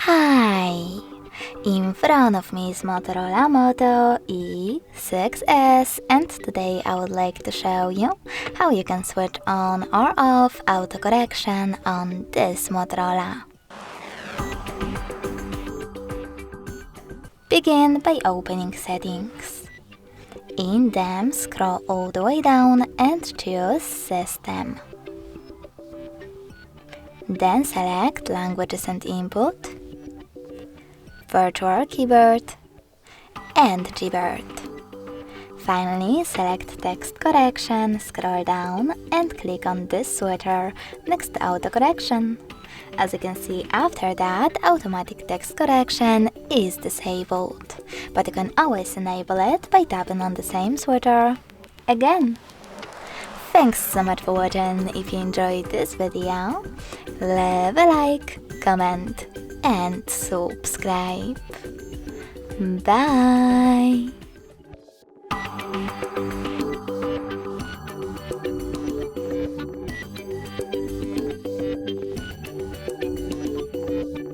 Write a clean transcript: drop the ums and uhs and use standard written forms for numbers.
Hi! In front of me is Motorola Moto E6S, and today I would like to show you how you can switch on or off autocorrection on this Motorola. Begin by opening Settings. In them, scroll all the way down and choose System. Then select Languages and Input, Virtual Keyboard, and Gboard. Finally, select Text Correction, scroll down, and click on this switcher next to Autocorrection. As you can see, after that, automatic text correction is disabled, but you can always enable it by tapping on the same switcher again. Thanks so much for watching. If you enjoyed this video, leave a like, comment, and subscribe. Bye!